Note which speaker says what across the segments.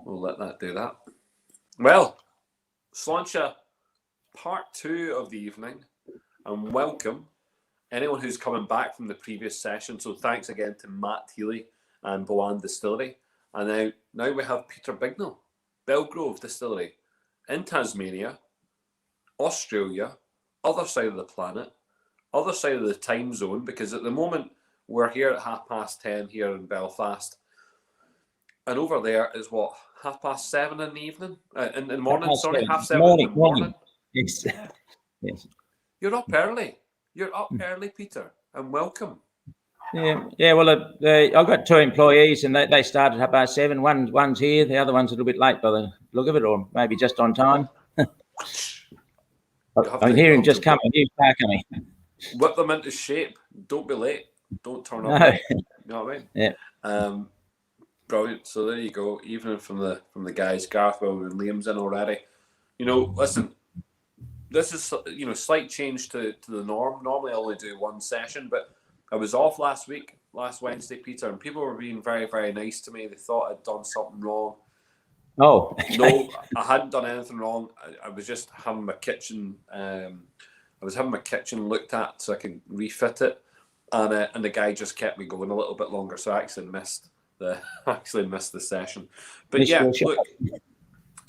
Speaker 1: We'll let that do that. Well, Sláinte, part 2 of the evening, and welcome anyone who's coming back from the previous session. So thanks again to Matt Healy and Boan Distillery. And now we have Peter Bignell, Belgrove Distillery in Tasmania, Australia, other side of the planet, other side of the time zone, because at the moment we're here at 10:30 here in Belfast. And over there is what, 7:30 in the evening? In the morning, sorry, 7:30 in the morning.
Speaker 2: Yes. Yes.
Speaker 1: You're up early. You're up early, Peter, and welcome.
Speaker 2: Yeah. Well, I've got 2 employees, and they started at 7:30. One's here, the other one's a little bit late by the look of it, or maybe just on time. I'm hearing just coming. New car coming.
Speaker 1: Whip them into shape. Don't be late. Don't turn up late. You know what I mean?
Speaker 2: Yeah.
Speaker 1: Brilliant. So there you go. Evening from the guys. Gareth, Will, and Liam's in already. Listen. This is slight change to the norm. Normally I only do one session, but I was off last Wednesday, Peter, and people were being very, very nice to me. They thought I'd done something wrong.
Speaker 2: Oh,
Speaker 1: no, I hadn't done anything wrong. I was just having my kitchen. I was having my kitchen looked at so I could refit it, and the guy just kept me going a little bit longer, so I actually missed the session. But yeah, look,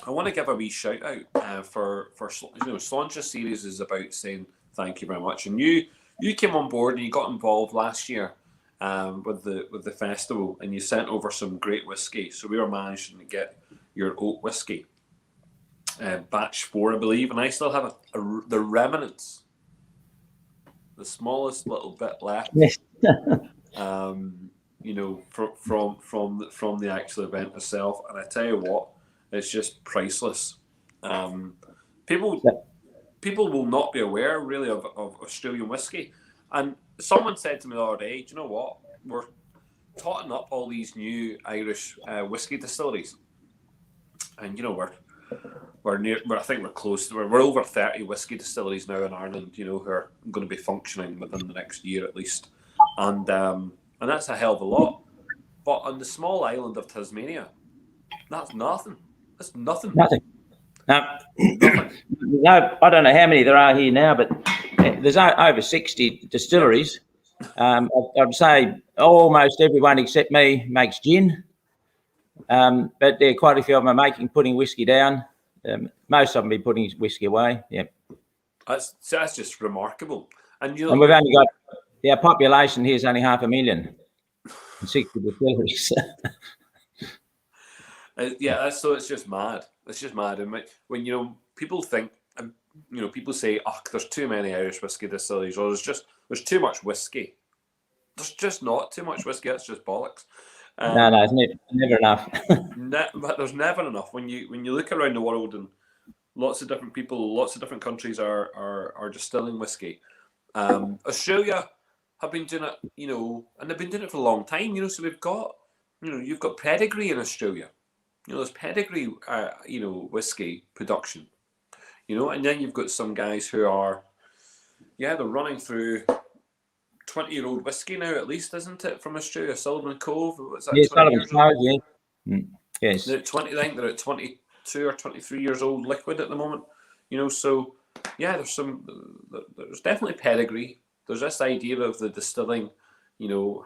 Speaker 1: I want to give a wee shout out for Sláinte series is about saying thank you very much, and you came on board and you got involved last year with the festival, and you sent over some great whiskey. So we were managing to get your oat whiskey, batch 4, I believe, and I still have the remnants, the smallest little bit left.
Speaker 2: Yes.
Speaker 1: From the actual event itself, and I tell you what, it's just priceless. People will not be aware really of Australian whiskey, and someone said to me the other day, do you know what, we're totting up all these new Irish whiskey distilleries, and we're near. I think we're close to. We're over 30 whiskey distilleries now in Ireland. Who are going to be functioning within the next year at least, and that's a hell of a lot. But on the small island of Tasmania, that's nothing. That's nothing.
Speaker 2: Nothing.
Speaker 1: Nothing.
Speaker 2: No, I don't know how many there are here now, but there's over 60 distilleries. I'd say almost everyone except me makes gin. But there are quite a few of them are putting whiskey down. Most of them be putting whiskey away. Yeah,
Speaker 1: that's just remarkable. And
Speaker 2: we've only got our population here is only 500,000, and 60 distilleries.
Speaker 1: So it's just mad. It's just mad. And when people think, people say, "Oh, there's too many Irish whiskey distilleries," or there's too much whiskey. There's just not too much whiskey. That's just bollocks.
Speaker 2: No, it's never enough.
Speaker 1: But there's never enough. When you look around the world, and lots of different people, lots of different countries are distilling whiskey. Australia have been doing it, and they've been doing it for a long time. So we've got, you've got pedigree in Australia. There's pedigree, whiskey production. And then you've got some guys who are, they're running through 20-year-old whiskey now, at least, isn't it, from Australia? Sullivan Cove, what's that?
Speaker 2: Yeah, Sullivan Cove, yeah. Yes.
Speaker 1: They're at 20, I think they're at 22 or 23 years old liquid at the moment. So there's definitely pedigree. There's this idea of the distilling,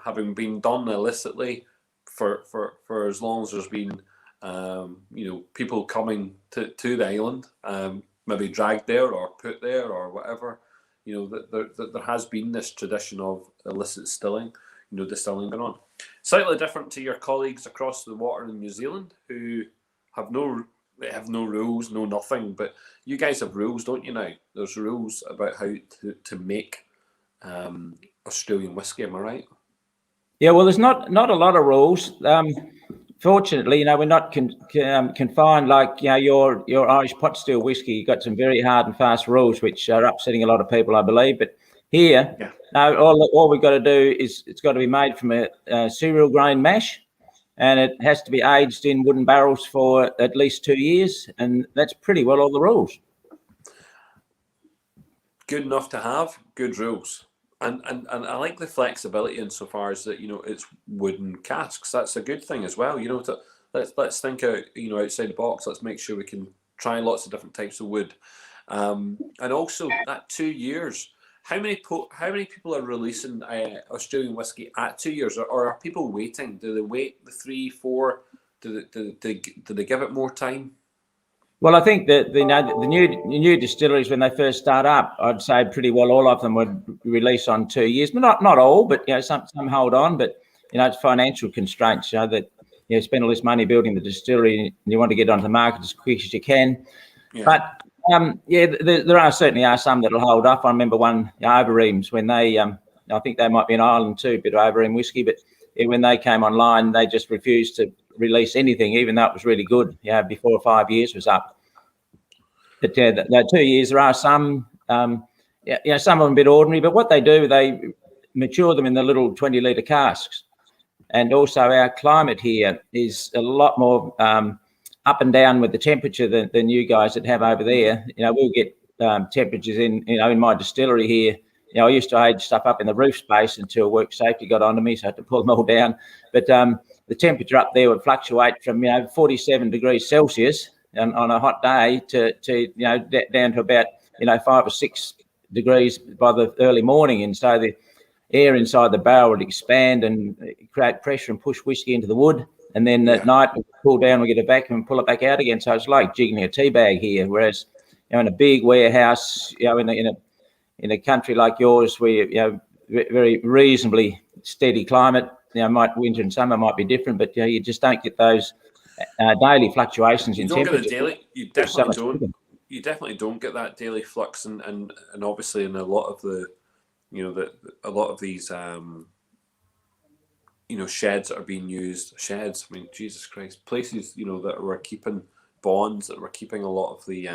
Speaker 1: having been done illicitly for as long as there's been, people coming to the island, maybe dragged there or put there or whatever. That there has been this tradition of illicit distilling, distilling going on. Slightly different to your colleagues across the water in New Zealand, who have no rules, no nothing. But you guys have rules, don't you now? There's rules about how to make Australian whiskey, am I right?
Speaker 2: Yeah, well, there's not a lot of rules. Fortunately, we're not confined like your Irish pot still whiskey. You've got some very hard and fast rules, which are upsetting a lot of people, I believe. But here, all we've got to do is it's got to be made from a cereal grain mash, and it has to be aged in wooden barrels for at least 2 years, and that's pretty well all the rules.
Speaker 1: Good enough to have good rules. And I like the flexibility insofar as that, it's wooden casks. That's a good thing as well. let's think out, outside the box. Let's make sure we can try lots of different types of wood, and also that 2 years. How many people are releasing Australian whiskey at 2 years, or are people waiting? Do they wait the 3, 4? Do they give it more time?
Speaker 2: Well, I think that the new distilleries, when they first start up, I'd say pretty well all of them would release on 2 years, but not all. But some hold on. But it's financial constraints. That spend all this money building the distillery, and you want to get onto the market as quick as you can. Yeah. But there certainly are some that'll hold off. I remember one, Overeem's, when they, I think they might be in Ireland too, a bit of Overeem whiskey, but when they came online, they just refused to release anything, even though it was really good, before 5 years was up. But the 2 years, there are some, some of them a bit ordinary, but what they do, they mature them in the little 20-litre casks. And also our climate here is a lot more up and down with the temperature than you guys that have over there. We'll get temperatures in my distillery here. I used to age stuff up in the roof space until work safety got onto me, so I had to pull them all down. But the temperature up there would fluctuate from 47 degrees Celsius on a hot day to down to about 5 or 6 degrees by the early morning, and so the air inside the barrel would expand and create pressure and push whiskey into the wood. And then at night, we cool down, we get a vacuum and pull it back out again. So it's like jigging a tea bag here. Whereas, in a big warehouse, in a country like yours, where very reasonably steady climate, winter and summer might be different, but you just don't get those daily fluctuations in temperature.
Speaker 1: You definitely don't get that daily flux, and obviously in a lot of the, a lot of these. Sheds that are being used. Sheds, I mean, Jesus Christ, places, that were keeping bonds, that were keeping a lot of the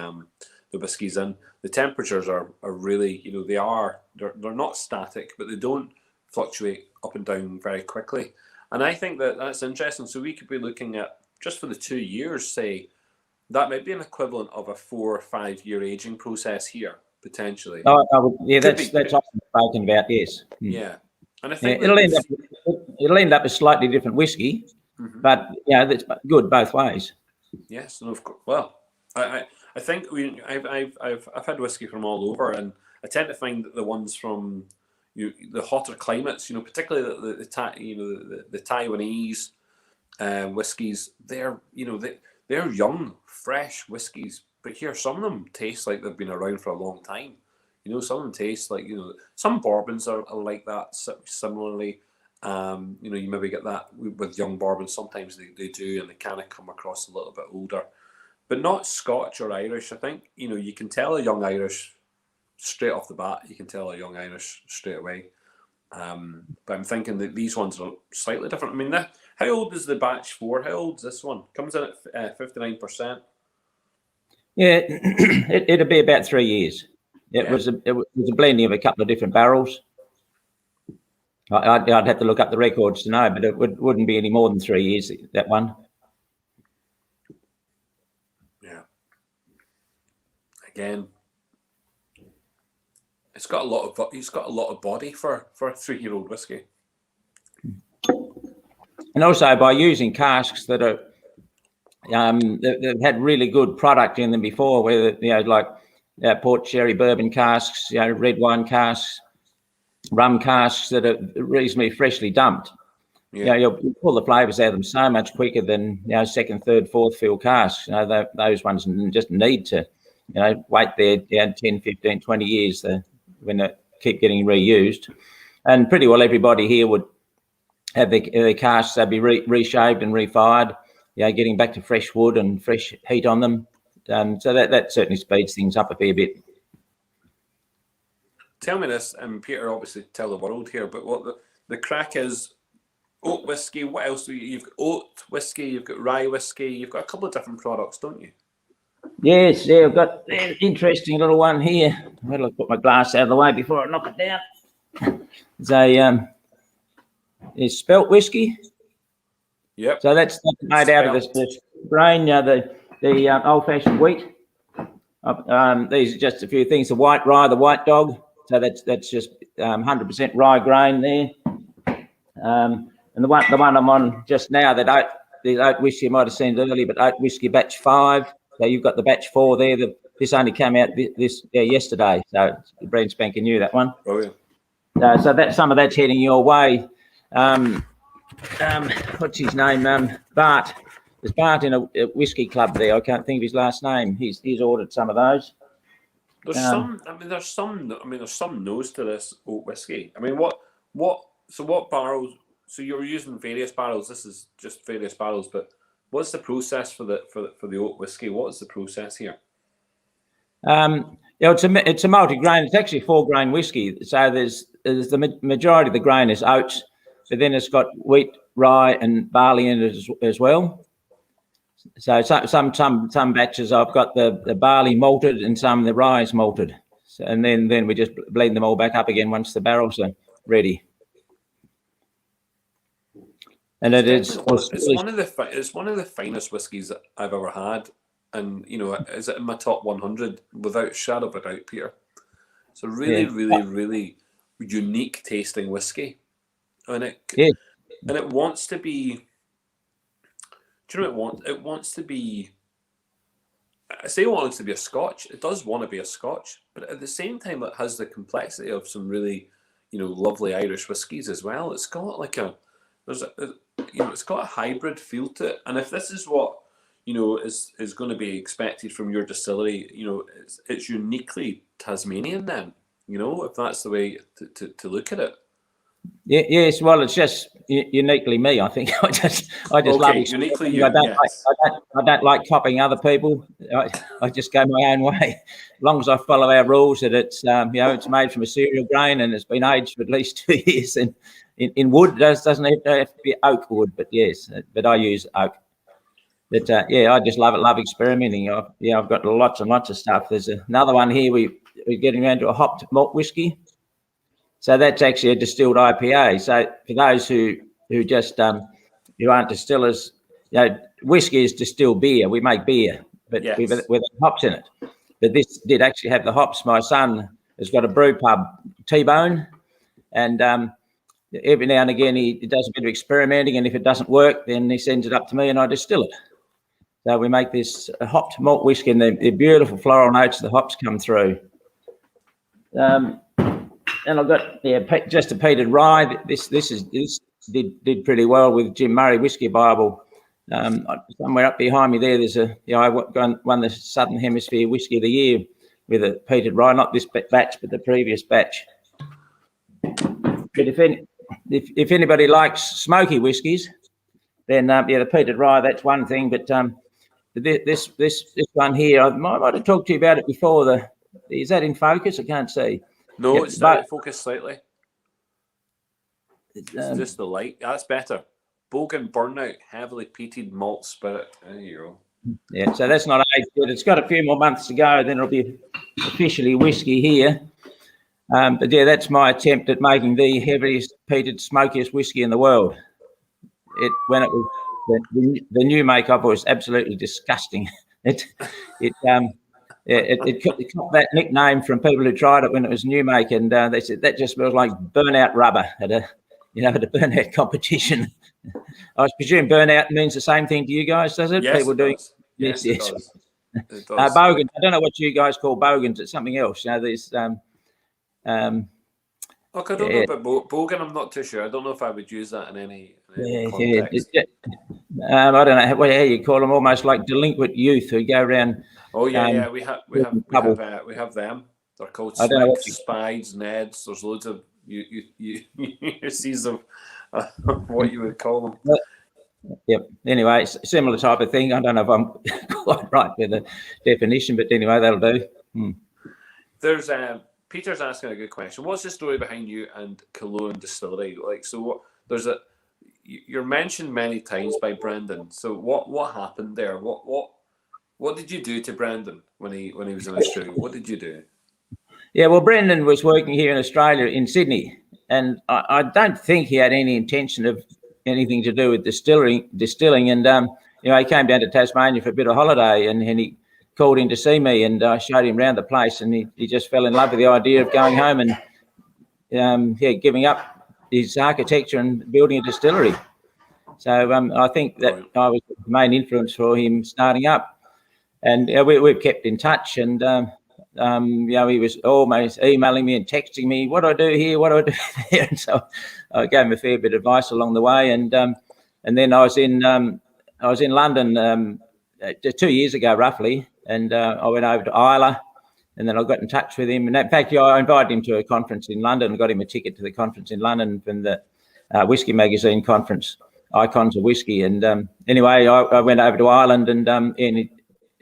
Speaker 1: whiskies in. The temperatures are really, they're not static, but they don't fluctuate up and down very quickly. And I think that's interesting. So we could be looking at, just for the 2 years, say, that might be an equivalent of a 4 or 5 year aging process here, potentially.
Speaker 2: That's often spoken about, yes.
Speaker 1: Yeah. And I think
Speaker 2: it'll end up a slightly different whiskey, but that's good both ways.
Speaker 1: Yes, and of course. Well, I think I've had whiskey from all over, and I tend to find that the ones from the hotter climates, particularly the Taiwanese whiskies, they're young, fresh whiskies, but here some of them taste like they've been around for a long time. Some of them taste like, some bourbons are like that similarly. You maybe get that with young bourbons. Sometimes they do, and they kind of come across a little bit older. But not Scotch or Irish. I think, you can tell a young Irish straight off the bat. You can tell a young Irish straight away. But I'm thinking that these ones are slightly different. I mean, how old is the batch 4? How old is this one? Comes in at 59%.
Speaker 2: Yeah, it'll be about 3 years. It was a blending of a couple of different barrels. I'd have to look up the records to know, but it wouldn't be any more than 3 years, that one.
Speaker 1: Yeah. Again, it's got a lot of body for a 3-year-old whiskey.
Speaker 2: And also by using casks that are they've had really good product in them before, where like port sherry bourbon casks, red wine casks, rum casks that are reasonably freshly dumped. Yeah. You'll pull the flavours out of them so much quicker than second, third, fourth fill casks. Those ones just need to wait there 10, 15, 20 years when they keep getting reused. And pretty well everybody here would have their casks, they'd be reshaved and refired, getting back to fresh wood and fresh heat on them. So that certainly speeds things up a fair bit.
Speaker 1: Tell me this, and Peter, obviously tell the world here, but what the crack is, oat whiskey, what else do you've got? Oat whiskey, you've got rye whiskey, you've got a couple of different products, don't you?
Speaker 2: Yes, I've got an interesting little one here. I'll put my glass out of the way before I knock it down. It's spelt whiskey.
Speaker 1: Yep.
Speaker 2: So that's made out of the grain, the old-fashioned wheat. These are just a few things. The white rye, the white dog. So that's just 100% rye grain there. And the one I'm on just now, that the oat whiskey. You might have seen it earlier, but oat whiskey batch 5. So you've got the batch 4 there. This only came out yesterday, so it's brand spanking new, that one.
Speaker 1: Oh yeah.
Speaker 2: So that some of that's heading your way. What's his name? Bart. There's Bart in a whiskey club there. I can't think of his last name. He's ordered some of those.
Speaker 1: There's there's some nose to this oat whiskey. I mean, what barrels? So you're using various barrels. This is just various barrels, but what's the process for the oat whiskey? What is the process here?
Speaker 2: It's a multi-grain. It's actually 4-grain whiskey. So there's the majority of the grain is oats, but then it's got wheat, rye, and barley in it as well. So some batches I've got the barley malted and some the rye is malted, and then we just blend them all back up again once the barrels are ready. And it's one of the finest whiskies that I've ever had, and is it in my top 100 without a shadow of a doubt, Peter? It's a really unique tasting whiskey, and it wants to be. Do you know what it wants to be? I say it wants to be a Scotch. It does want to be a Scotch, but at the same time, it has the complexity of some really, lovely Irish whiskies as well. It's got it's got a hybrid feel to it. And if this is what is going to be expected from your distillery, it's uniquely Tasmanian. Then if that's the way to look at it. Yeah, yes, well, it's just uniquely me. I think I just love it.
Speaker 1: Uniquely you.
Speaker 2: I don't like copying other people. I just go my own way, as long as I follow our rules. That it's it's made from a cereal grain and it's been aged for at least 2 years. And in wood, doesn't have to be oak wood, but yes, but I use oak. But I just love it. Love experimenting. I've got lots and lots of stuff. There's another one here. We're getting around to a hopped malt whiskey. So that's actually a distilled IPA. So for those who just who aren't distillers, whiskey is distilled beer. We make beer, but
Speaker 1: yes,
Speaker 2: with hops in it. But this did actually have the hops. My son has got a brew pub, T-Bone, and every now and again he does a bit of experimenting, and if it doesn't work, then he sends it up to me and I distill it. So we make this hopped malt whiskey, and the beautiful floral notes of the hops come through. And I've got just a peated rye. This did pretty well with Jim Murray Whiskey Bible. Somewhere up behind me there, there's I won the Southern Hemisphere Whiskey of the Year with a peated rye, not this batch, but the previous batch. But if anybody likes smoky whiskies, then the peated rye, that's one thing. But this one here, I might have talked to you about it before. Is that in focus? I can't see.
Speaker 1: No, it's out of focus slightly. It's just the light. That's better. Bogan Burnout, heavily peated malt spirit. There you go.
Speaker 2: Yeah, so that's not aged yet. It's got a few more months to go, then it'll be officially whiskey here. But that's my attempt at making the heaviest peated, smokiest whiskey in the world. When it was the new make of it was absolutely disgusting. It got that nickname from people who tried it when it was new make, and they said that just smells like burnout rubber at a burnout competition. I presume burnout means the same thing to you guys, does it?
Speaker 1: Yes,
Speaker 2: people
Speaker 1: it
Speaker 2: doing
Speaker 1: does. Yes. It
Speaker 2: does. Bogan. I don't know what you guys call bogans. It's something else. There's
Speaker 1: Look, I don't know about bogan. I'm not too sure. I don't know if I would use that in any context.
Speaker 2: I don't know how you call them. Almost like delinquent youth who go around.
Speaker 1: Oh yeah, we have them. They're called Slicks, Spies, Neds. There's loads of you see of what you would call them.
Speaker 2: Yep. Anyway, it's a similar type of thing. I don't know if I'm quite right with the definition, but anyway, that'll do.
Speaker 1: There's Peter's asking a good question. What's the story behind you and Cologne Distillery? You're mentioned many times by Brendan. So what happened there? What did you do to Brendan when he was in Australia? What did you do?
Speaker 2: Yeah, well, Brendan was working here in Australia, in Sydney, and I don't think he had any intention of anything to do with distilling. And he came down to Tasmania for a bit of holiday, and he called in to see me, and I showed him around the place, and he just fell in love with the idea of going home and giving up his architecture and building a distillery. So I think that
Speaker 1: Right.
Speaker 2: I was the main influence for him starting up. And we've kept in touch, and he was almost emailing me and texting me, what do I do here, what do I do there? And so I gave him a fair bit of advice along the way. And then I was in London 2 years ago, roughly, and I went over to Isla, and then I got in touch with him. And in fact, I invited him to a conference in London and got him a ticket to the conference in London from the Whiskey Magazine conference, Icons of Whiskey. And anyway, I went over to Ireland, and he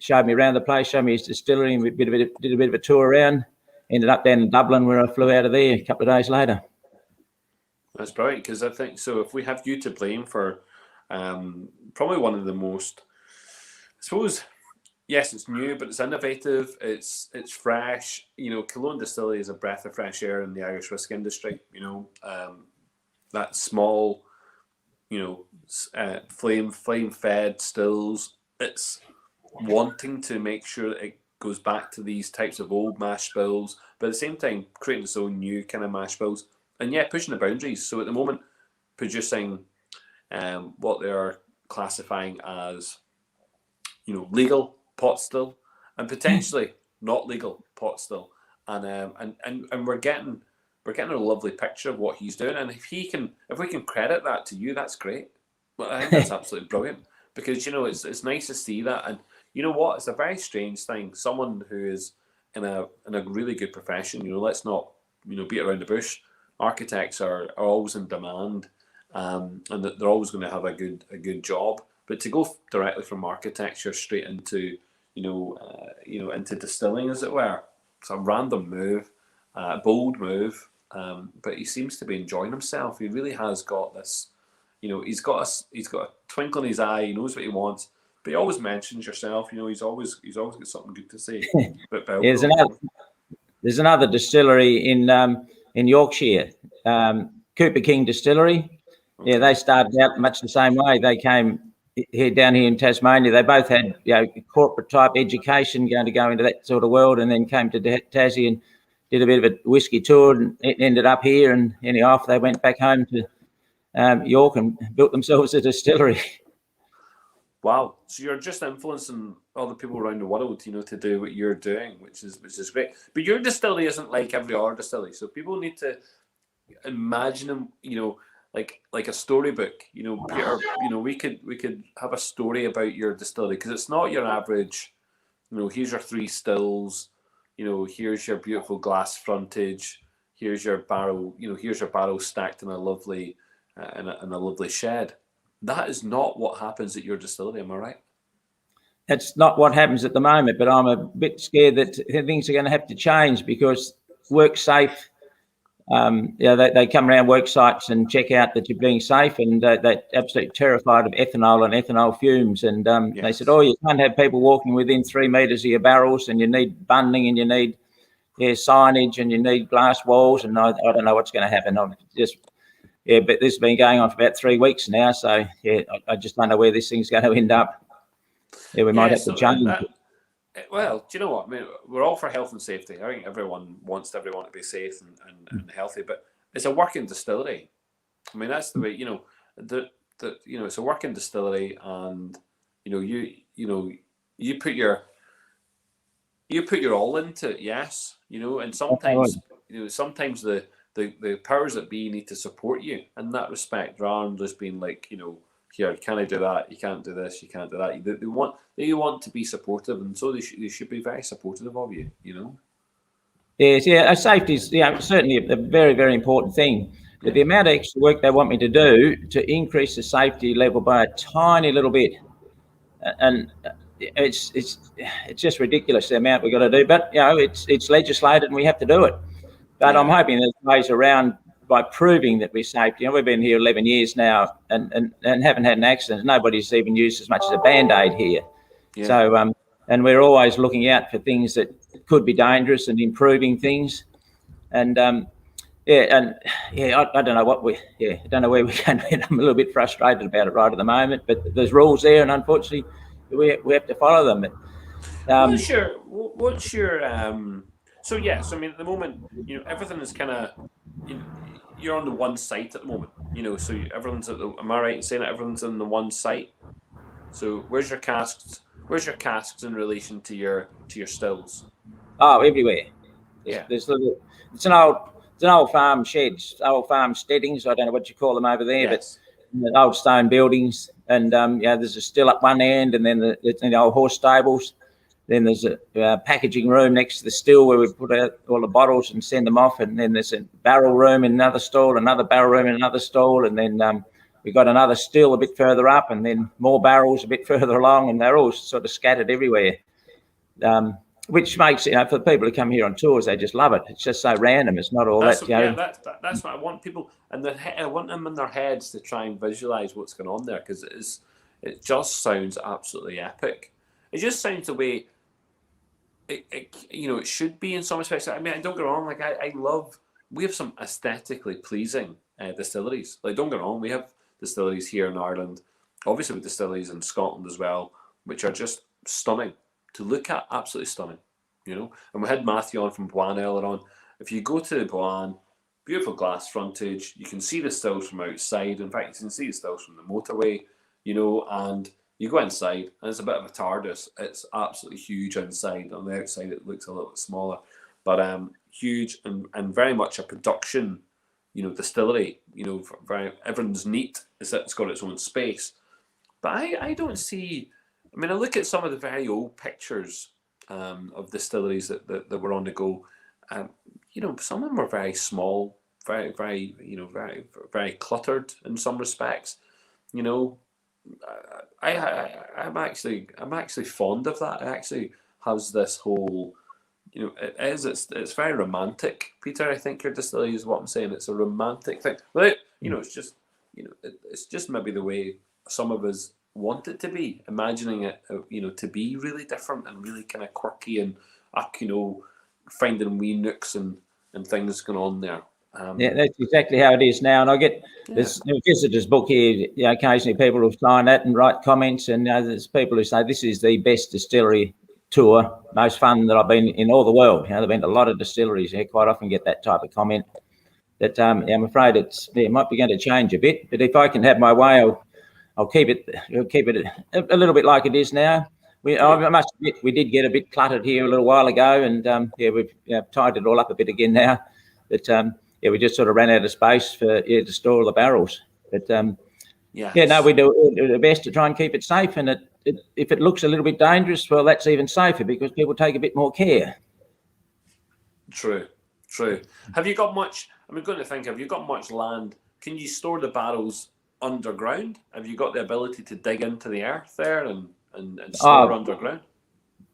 Speaker 2: showed me around the place, showed me his distillery, and did a bit of a tour around. Ended up down in Dublin, where I flew out of there a couple of days later.
Speaker 1: That's brilliant, because I think so. If we have you to blame for probably one of the most, I suppose, yes, it's new, but it's innovative. It's fresh. Cologne Distillery is a breath of fresh air in the Irish whiskey industry. That small, flame fed stills. It's wanting to make sure that it goes back to these types of old mash bills, but at the same time creating its own new kind of mash bills, and pushing the boundaries. So at the moment, producing what they are classifying as legal pot still, and potentially not legal pot still, and we're getting a lovely picture of what he's doing. And if we can credit that to you, that's great. Well, I think that's absolutely brilliant, because it's nice to see that. And you know what? It's a very strange thing. Someone who is in a really good profession. Let's not beat around the bush. Architects are always in demand, and that they're always going to have a good job. But to go directly from architecture straight into into distilling, as it were, it's a random move, bold move. But he seems to be enjoying himself. He really has got this. He's got a twinkle in his eye. He knows what he wants. But he always mentions yourself. He's always got something good to say. But
Speaker 2: there's another distillery in Yorkshire, Cooper King Distillery. Okay. Yeah, they started out much the same way. They came down here in Tasmania. They both had corporate type education, going to go into that sort of world, and then came to Tassie and did a bit of a whiskey tour, and it ended up here. And anyhow, they went back home to York and built themselves a distillery.
Speaker 1: Wow! So you're just influencing other people around the world, to do what you're doing, which is great. But your distillery isn't like every other distillery, so people need to imagine them, like a storybook. Peter, we could have a story about your distillery, because it's not your average. Here's your 3 stills. Here's your beautiful glass frontage. Here's your barrel. Here's your barrel stacked in a lovely shed. That is not what happens at your distillery, am I right?
Speaker 2: That's not what happens at the moment, but I'm a bit scared that things are going to have to change, because WorkSafe, they come around work sites and check out that you're being safe, and they're absolutely terrified of ethanol and ethanol fumes. And yes. They said, you can't have people walking within 3 meters of your barrels, and you need bundling, and you need signage, and you need glass walls, and I don't know what's going to happen. I'm just... Yeah, but this has been going on for about 3 weeks now, so I just don't know where this thing's going to end up. Yeah, we might have to change.
Speaker 1: Well, do you know what? I mean, we're all for health and safety. I think everyone wants everyone to be safe and healthy, but it's a working distillery. I mean, that's the way it's a working distillery, and you put your all into it. Yes, and sometimes sometimes the powers that be need to support you in that respect, rather than just being like, here, can I do that? You can't do this. You can't do that. They want to be supportive, and so they should be very supportive of you.
Speaker 2: Yes, safety is certainly a very, very important thing. But the amount of extra work they want me to do to increase the safety level by a tiny little bit, and it's just ridiculous the amount we've got to do. But it's legislated, and we have to do it. But I'm hoping there's ways around by proving that we're safe. We've been here 11 years now and haven't had an accident. Nobody's even used as much as a Band-Aid here. Yeah. So, and we're always looking out for things that could be dangerous and improving things. And, I don't know I don't know where we're going. I'm a little bit frustrated about it right at the moment, but there's rules there, and unfortunately we have to follow them. But,
Speaker 1: what's your So I mean, at the moment, everything is kind of, you're on the one site at the moment. You know, so everyone's at the. Am I right in saying that everyone's in the one site? So where's your casks? Where's your casks in relation to your stills?
Speaker 2: Oh, everywhere.
Speaker 1: Yeah.
Speaker 2: There's little. It's an old farm sheds, old farm steadings. I don't know what you call them over there, but
Speaker 1: Yes.
Speaker 2: old stone buildings. And there's a still up one end, and then the old horse stables. Then there's a packaging room next to the still where we put out all the bottles and send them off. And then there's a barrel room in another stall, another barrel room in another stall, and then we got another still a bit further up, and then more barrels a bit further along, and they're all sort of scattered everywhere. Which makes, for the people who come here on tours, they just love it. It's just so random. It's not all
Speaker 1: That's
Speaker 2: that.
Speaker 1: that's what I want people, and I want them in their heads to try and visualize what's going on there, because it just sounds absolutely epic. It just sounds the way it should be in some respects. I mean, don't get wrong. Like I love. We have some aesthetically pleasing distilleries. Like, don't get wrong. We have distilleries here in Ireland, obviously with distilleries in Scotland as well, which are just stunning to look at, absolutely stunning. And we had Matthew on from Boan earlier on. If you go to Boan, beautiful glass frontage, you can see the stills from outside. In fact, you can see the stills from the motorway, and you go inside, and it's a bit of a TARDIS. It's absolutely huge inside. On the outside, it looks a little bit smaller, but huge and very much a production, distillery. Very, everyone's neat. It's got its own space. But I don't see. I mean, I look at some of the very old pictures of distilleries that were on the go. Some of them were very small, very, very, very, very cluttered in some respects. I'm actually fond of that. It actually has this whole, it's very romantic, Peter. I think your distillery is what I'm saying. It's a romantic thing. But it's just maybe the way some of us want it to be, imagining it, to be really different and really kind of quirky and, finding wee nooks and things going on there.
Speaker 2: That's exactly how it is now. And I get this visitor's book here. Occasionally people will sign that and write comments, and there's people who say this is the best distillery tour, most fun that I've been in all the world. They've been to a lot of distilleries. Quite often get that type of comment. That I'm afraid it might be going to change a bit. But if I can have my way, I'll keep it a little bit like it is now. I must admit, we did get a bit cluttered here a little while ago, and we've tied it all up a bit again now. But we just sort of ran out of space to store all the barrels. But we do the best to try and keep it safe. And if it looks a little bit dangerous, well, that's even safer because people take a bit more care.
Speaker 1: True. Have you got much? I'm going to think. Have you got much land? Can you store the barrels underground? Have you got the ability to dig into the earth there and store underground?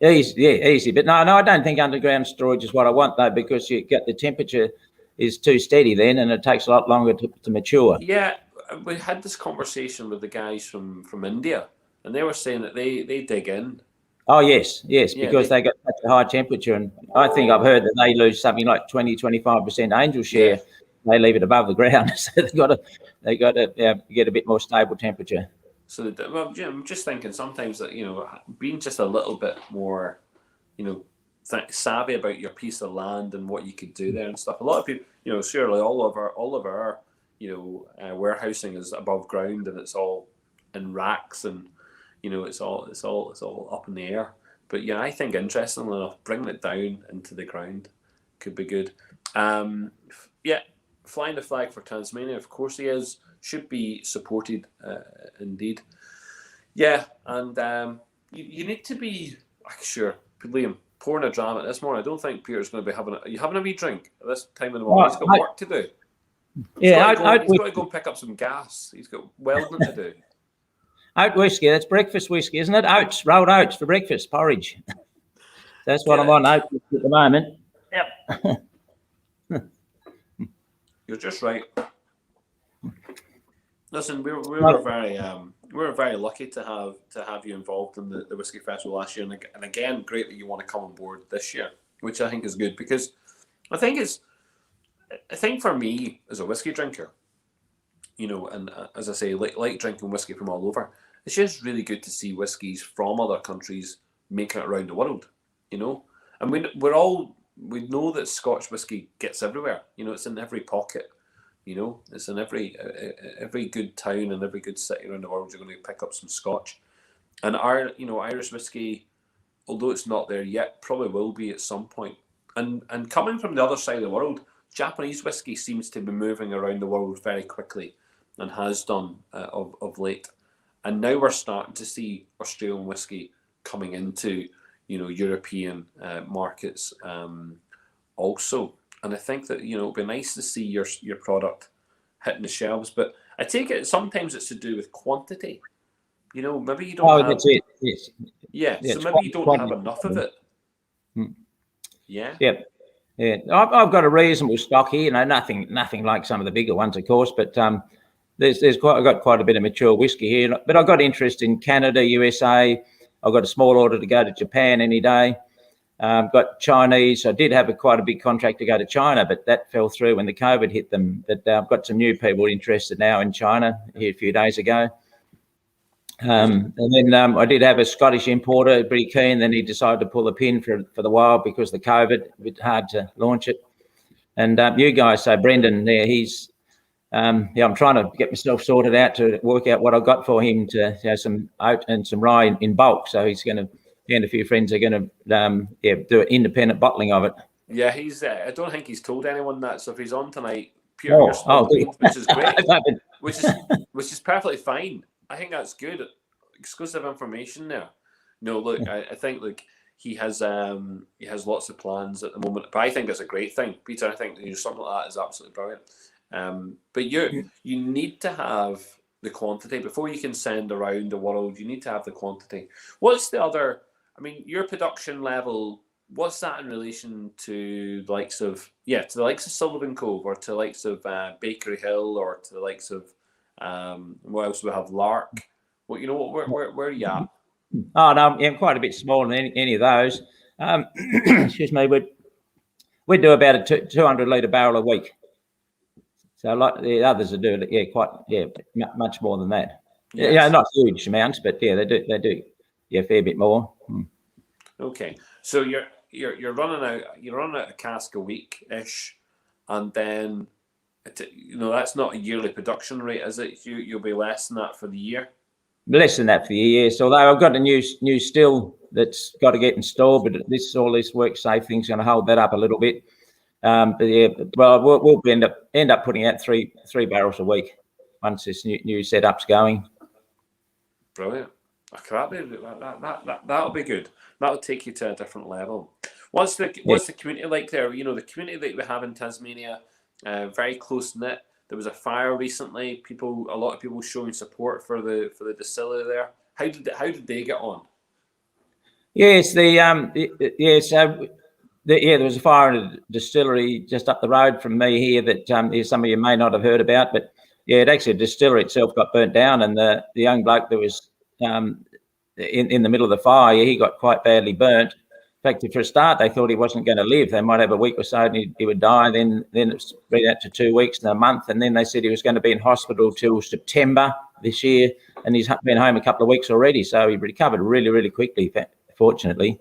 Speaker 2: Easy. But no, I don't think underground storage is what I want, though, because you get the temperature is too steady then, and it takes a lot longer to mature.
Speaker 1: Yeah, we had this conversation with the guys from India, and they were saying that they dig in.
Speaker 2: Oh, yes, because they got such a high temperature. And I think I've heard that they lose something like 20-25% angel share. Yeah. They leave it above the ground. So they got to get a bit more stable temperature.
Speaker 1: So, I'm just thinking sometimes that, being just a little bit more, savvy about your piece of land and what you could do there and stuff. A lot of people, surely all of our, warehousing is above ground, and it's all in racks, and it's all up in the air. But I think interestingly enough, bringing it down into the ground could be good. Flying the flag for Tasmania, of course he is. Should be supported, indeed. Yeah, and you need to be sure, Liam. Pouring a dram at this morning. I don't think Peter's going to be having a wee drink at this time of the morning. He's got work to do. He's got to go and pick up some gas. He's got welding to do.
Speaker 2: Oat whiskey. That's breakfast whiskey, isn't it? Rolled oats for breakfast porridge. That's what I'm on oat whiskey at the moment.
Speaker 1: Yep. You're just right. Listen, we were very lucky to have you involved in the Whiskey Festival last year, and again, great that you want to come on board this year, which I think is good, because I think for me as a whiskey drinker, and as I say, like drinking whiskey from all over, it's just really good to see whiskies from other countries making it around the world, and we know that Scotch whiskey gets everywhere. It's in every pocket. You know, it's in every good town and every good city around the world. You're going to pick up some Scotch, and Irish whiskey, although it's not there yet, probably will be at some point. And coming from the other side of the world, Japanese whiskey seems to be moving around the world very quickly, and has done of late. And now we're starting to see Australian whiskey coming into European markets also. And I think that it'll be nice to see your product hitting the shelves. But I take it sometimes it's to do with quantity. Maybe you don't have.
Speaker 2: That's it. Yes.
Speaker 1: Yeah. So maybe you don't have enough of it. Yeah.
Speaker 2: Yep. Yeah. I've got a reasonable stock here. Nothing like some of the bigger ones, of course. But I've got quite a bit of mature whiskey here. But I've got interest in Canada, USA. I've got a small order to go to Japan any day. Got Chinese. I did have quite a big contract to go to China, but that fell through when the COVID hit them. But I've got some new people interested now in China here a few days ago. And then I did have a Scottish importer pretty keen. Then he decided to pull the pin for the while because of the COVID. A bit hard to launch it. And you guys, so Brendan there, he's I'm trying to get myself sorted out to work out what I got for him to some oat and some rye in bulk. So he's going to. He and a few friends are going to do an independent bottling of it.
Speaker 1: Yeah, he's. I don't think he's told anyone that. So if he's on tonight, pure which is great, which is perfectly fine. I think that's good. Exclusive information there. No, look, I think he has lots of plans at the moment, but I think it's a great thing, Peter. I think something like that is absolutely brilliant. But you need to have the quantity before you can send around the world. You need to have the quantity. What's the other? I mean, your production level, what's that in relation to the likes of Sullivan Cove, or to the likes of Bakery Hill, or to the likes of what else do we have? Lark. Well, where are you at?
Speaker 2: Oh no, I'm quite a bit smaller than any of those. Excuse me, we do about a 200 litre barrel a week. So like the others are doing it, much more than that. Yes. Yeah, not huge amounts, but they do a fair bit more.
Speaker 1: Okay, so you're running out a cask a week ish, and then that's not a yearly production rate, is it? You'll be less than that for the year.
Speaker 2: Less than that for the year. So although I've got a new still that's got to get installed, but all this work safe thing's going to hold that up a little bit. But yeah, well, we'll end up putting out three barrels a week once this new setup's going.
Speaker 1: Brilliant. That'll be good. That'll take you to a different level. What's the community like there? The community that we have in Tasmania, very close knit. There was a fire recently. A lot of people showing support for the distillery there. How did they get on?
Speaker 2: Yes, there was a fire in a distillery just up the road from me here that some of you may not have heard about. But yeah, the distillery itself got burnt down, and the young bloke that was in the middle of the fire, he got quite badly burnt. In fact, for a start, they thought he wasn't going to live. They might have a week or so and he would die. Then it spread out to 2 weeks and a month. And then they said he was going to be in hospital till September this year. And he's been home a couple of weeks already. So he recovered really, really quickly, fortunately.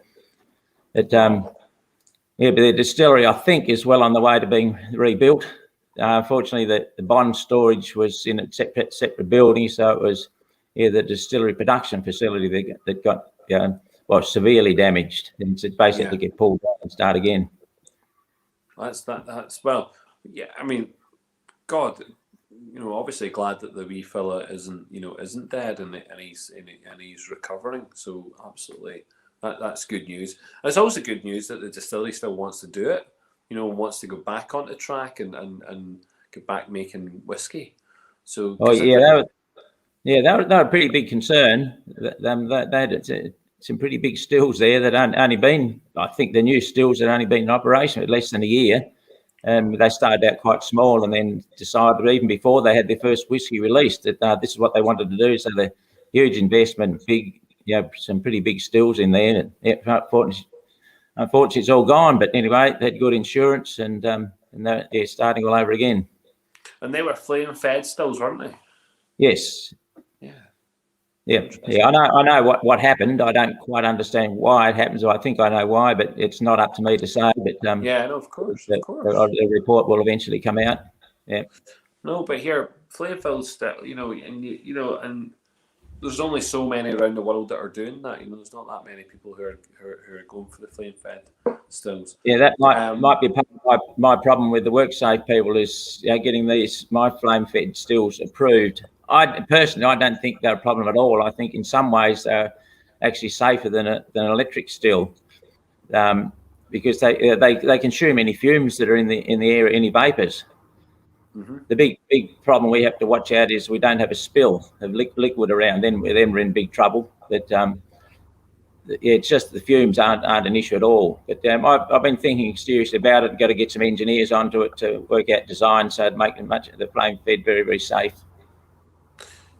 Speaker 2: But the distillery, I think, is well on the way to being rebuilt. Fortunately, the bond storage was in a separate building. So it was the distillery production facility that got severely damaged, and to basically get pulled out and start again.
Speaker 1: That's well, yeah. I mean, God, obviously glad that the wee fella isn't dead and he's recovering. So absolutely, that's good news. And it's also good news that the distillery still wants to do it. Wants to go back onto track and get back making whiskey. So
Speaker 2: that was a pretty big concern. They had some pretty big stills there that only been, I think the new stills had only been in operation for less than a year. And they started out quite small and then decided, even before they had their first whiskey released, that this is what they wanted to do. So the huge investment, some pretty big stills in there. And unfortunately, it's all gone. But anyway, they had good insurance and they're starting all over again.
Speaker 1: And they were flame fed stills, weren't they?
Speaker 2: Yes. Yeah. I know what happened. I don't quite understand why it happens. I think I know why, but it's not up to me to say. But
Speaker 1: no, of course.
Speaker 2: The report will eventually come out. Yeah.
Speaker 1: No, but here, flame filled still, and there's only so many around the world that are doing that. There's not that many people who are going for the flame fed stills.
Speaker 2: Yeah, that might be part of my problem with the WorkSafe people is getting my flame fed stills approved. I don't think they're a problem at all. I think in some ways they're actually safer than an electric still, because they consume any fumes that are in the air, any vapors.
Speaker 1: Mm-hmm.
Speaker 2: The big problem we have to watch out is we don't have a spill of liquid around. Then we're in big trouble. But it's just the fumes aren't an issue at all. But I've been thinking seriously about it. Got to get some engineers onto it to work out design so to make the flame fed very, very safe.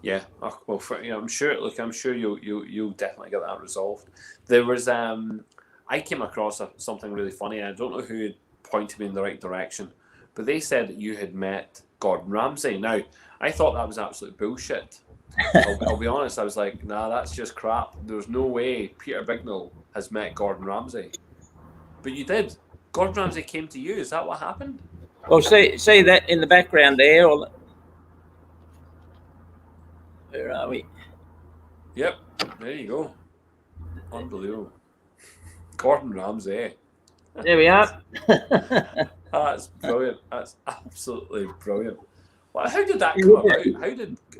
Speaker 1: Yeah, well, I'm sure. Look, I'm sure you'll definitely get that resolved. There was I came across something really funny. I don't know who had pointed me in the right direction, but they said that you had met Gordon Ramsay. Now, I thought that was absolute bullshit. I'll be honest. I was like, nah, that's just crap. There's no way Peter Bignell has met Gordon Ramsay. But you did. Gordon Ramsay came to you. Is that what happened?
Speaker 2: Well, see that in the background there. Where are we?
Speaker 1: Yep. There you go. Unbelievable. Gordon Ramsay.
Speaker 2: There we are.
Speaker 1: That's brilliant. That's absolutely brilliant. Well, how did that come about?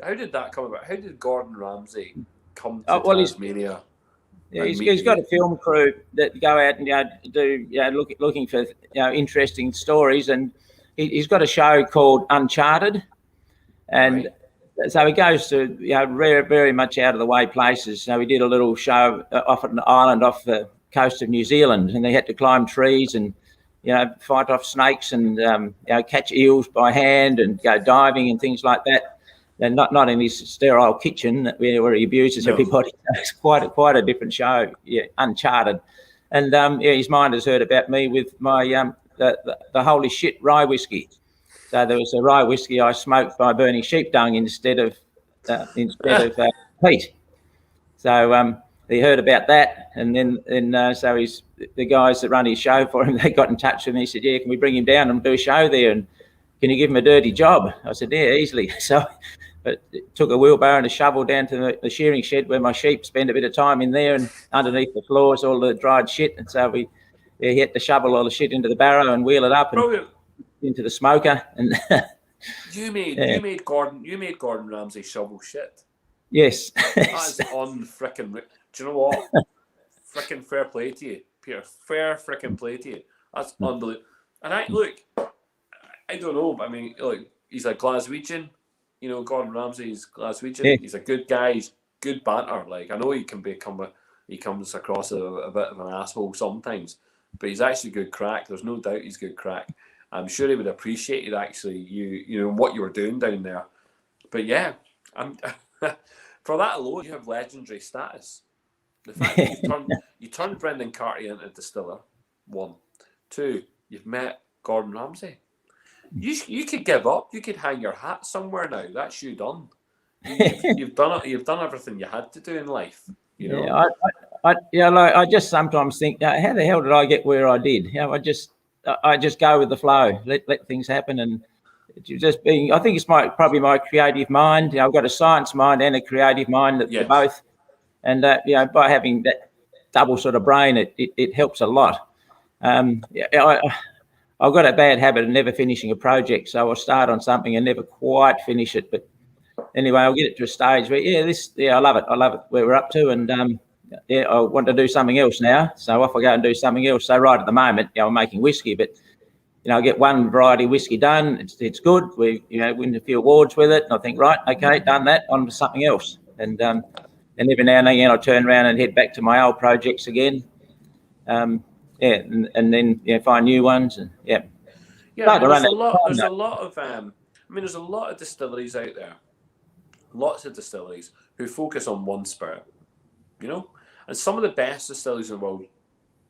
Speaker 1: How did that come about? How did Gordon Ramsay come to Tasmania?
Speaker 2: He's got a film crew that go out and do looking for interesting stories, and he's got a show called Uncharted, and so he goes to very, very much out of the way places. So we did a little show off at an island off the coast of New Zealand, and they had to climb trees and fight off snakes and catch eels by hand and go diving and things like that. And not in this sterile kitchen where he abuses everybody. It's quite a different show. Yeah, Uncharted. And his mind has heard about me with my the holy shit rye whiskey. So there was a rye whiskey I smoked by burning sheep dung instead of peat. So he heard about that, and then so the guys that run his show for him, they got in touch with me. He said, "Yeah, can we bring him down and do a show there? And can you give him a dirty job?" I said, "Yeah, easily." So, but it took a wheelbarrow and a shovel down to the shearing shed where my sheep spend a bit of time in there, and underneath the floors, all the dried shit. And so he had to shovel all the shit into the barrow and wheel it up and into the smoker. And
Speaker 1: you made Gordon Ramsay shovel shit.
Speaker 2: Yes,
Speaker 1: that's unfrickin'. Do you know what? Frickin' fair play to you, Peter. Fair frickin' play to you. That's unbelievable. And I don't know, but I mean, look, he's a Glaswegian. Gordon Ramsay's Glaswegian. Yeah. He's a good guy. He's good banter. Like, I know he comes across a bit of an asshole sometimes, but he's actually good crack. There's no doubt he's good crack. I'm sure he would appreciate it actually. What you were doing down there. But yeah, for that alone, you have legendary status. The fact that you turned Brendan Carty into a distiller. 1, 2. You've met Gordon Ramsay. You could give up. You could hang your hat somewhere now. That's you done. You've done it. You've done everything you had to do in life.
Speaker 2: Yeah, I just sometimes think, how the hell did I get where I did? I just go with the flow. Let things happen, and just being. I think it's probably my creative mind. I've got a science mind and a creative mind that they're both, and by having that double sort of brain, it helps a lot. I've got a bad habit of never finishing a project, so I'll start on something and never quite finish it. But anyway, I'll get it to a stage where, I love it. I love it where we're up to, and I want to do something else now. So off I go and do something else. So right at the moment, I'm making whiskey, but I get one variety of whiskey done. It's good. We win a few awards with it, and I think, right, okay, done that, on to something else. And every now and again, I turn around and head back to my old projects again. And then find new ones, and
Speaker 1: there's a lot of distilleries out there, lots of distilleries who focus on one spirit, and some of the best distilleries in the world,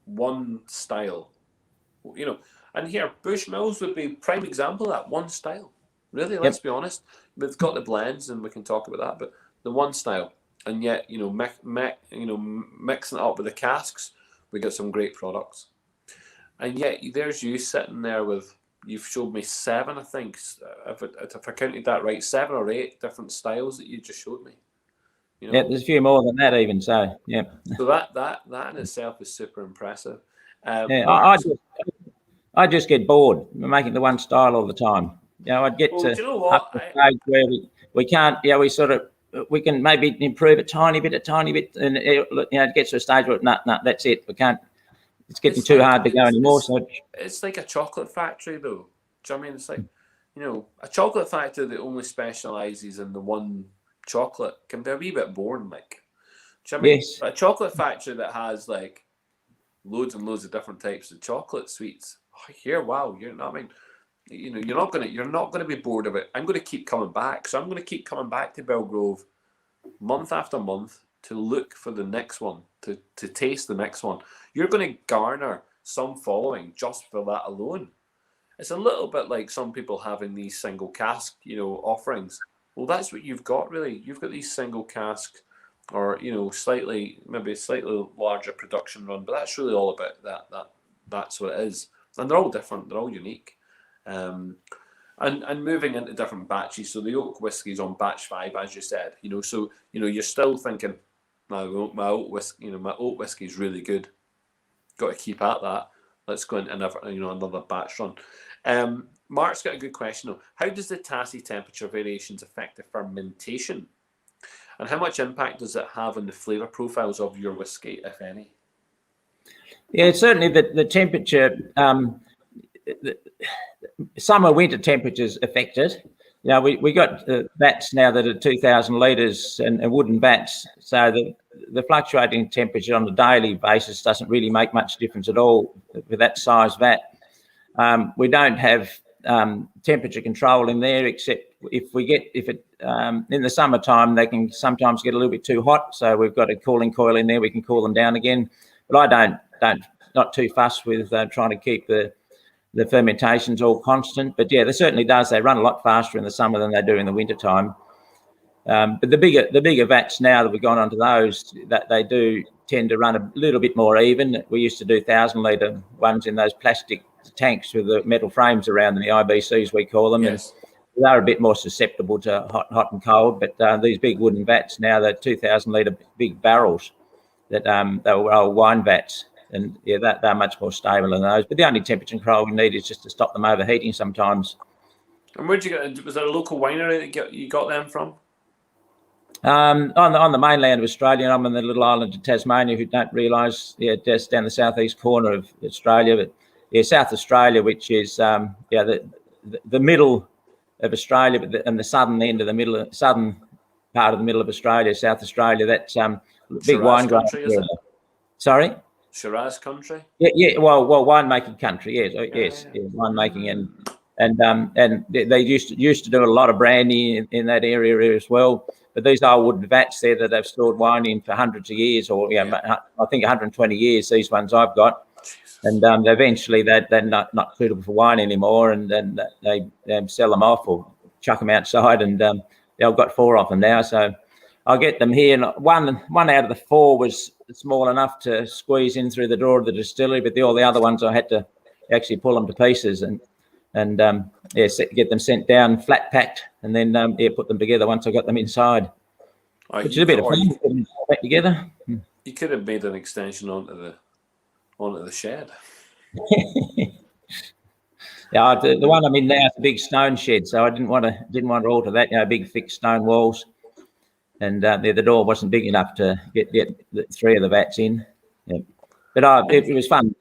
Speaker 1: one style, and here Bushmills would be a prime example of that, one style. Really, let's be honest. We've got the blends, and we can talk about that, but the one style, and yet mixing it up with the casks. We get some great products, and yet there's you sitting there with you've showed me 7, I think, if I counted that right, 7 or 8 different styles that you just showed me. You know?
Speaker 2: Yeah, there's a few more than that even. So yeah.
Speaker 1: So that in itself is super impressive.
Speaker 2: Yeah,
Speaker 1: Mark,
Speaker 2: I just get bored making the one style all the time. I'd get
Speaker 1: do you know
Speaker 2: up
Speaker 1: what?
Speaker 2: to a stage where we can't. We can maybe improve a tiny bit, and it gets to a stage where no, that's it. We can't. It's getting too hard to go anymore. So
Speaker 1: it's like a chocolate factory, though. Do you know what I mean? It's like, a chocolate factory that only specialises in the one chocolate can be a wee bit boring. Like, do you know what I mean?
Speaker 2: yes,
Speaker 1: But a chocolate factory that has like loads and loads of different types of chocolate sweets. Oh, here, wow, you know what I mean? You're not gonna be bored of it. I'm gonna keep coming back. So I'm gonna keep coming back to Belgrove month after month to look for the next one, to taste the next one. You're going to garner some following just for that alone. It's a little bit like some people having these single cask, offerings. Well, that's what you've got, really. You've got these single casks, or maybe a slightly larger production run, but that's really all about that's what it is. And they're all different. They're all unique. And moving into different batches. So the oak whiskey's on batch 5, as you said. So you're still thinking, my oak whiskey is really good. Got to keep at that. Let's go into another batch run. Mark's got a good question though. How does the TASI temperature variations affect the fermentation? And how much impact does it have on the flavour profiles of your whiskey, if any?
Speaker 2: Yeah, certainly the temperature. Summer, winter temperatures affect it. We got vats now that are 2,000 litres and wooden vats, so the fluctuating temperature on a daily basis doesn't really make much difference at all with that size vat. We don't have temperature control in there, except if it in the summertime they can sometimes get a little bit too hot, so we've got a cooling coil in there. We can cool them down again, but I not too fussed with trying to keep the fermentation's all constant. But yeah, there certainly does. They run a lot faster in the summer than they do in the winter time. But the bigger vats now that we've gone onto those, that they do tend to run a little bit more even. We used to do 1,000 litre ones in those plastic tanks with the metal frames around them, the IBCs we call them.
Speaker 1: Yes.
Speaker 2: And they're a bit more susceptible to hot and cold. But these big wooden vats now, they're 2,000 litre big barrels that they were old wine vats. And yeah, they're much more stable than those. But the only temperature control we need is just to stop them overheating sometimes.
Speaker 1: And where'd you get? Was there a local winery that you got them from?
Speaker 2: On the mainland of Australia, I'm on the little island of Tasmania, who don't realise, just down the southeast corner of Australia. But yeah, South Australia, which is the middle of Australia, and the southern end of the southern part of the middle of Australia, South Australia. That's big wine
Speaker 1: country, is it?
Speaker 2: Sorry.
Speaker 1: Shiraz country.
Speaker 2: Yeah. Well, winemaking country. Yes, winemaking and they used to do a lot of brandy in that area as well. But these old wooden vats there that they've stored wine in for hundreds of years, I think 120 years. These ones I've got, Jesus. And eventually they're not suitable for wine anymore, and then they sell them off or chuck them outside. And I've got 4 of them now, so I'll get them here. And one out of the 4 was small enough to squeeze in through the door of the distillery, but all the other ones I had to actually pull them to pieces and get them sent down flat packed, and then put them together once I got them inside. Which is a bit of fun, putting them back together.
Speaker 1: You could have made an extension onto the shed.
Speaker 2: Yeah, the one I'm in now is a big stone shed, so I didn't want to alter that. Big thick stone walls, and the door wasn't big enough to get the 3 of the vats in. Yeah. But it was fun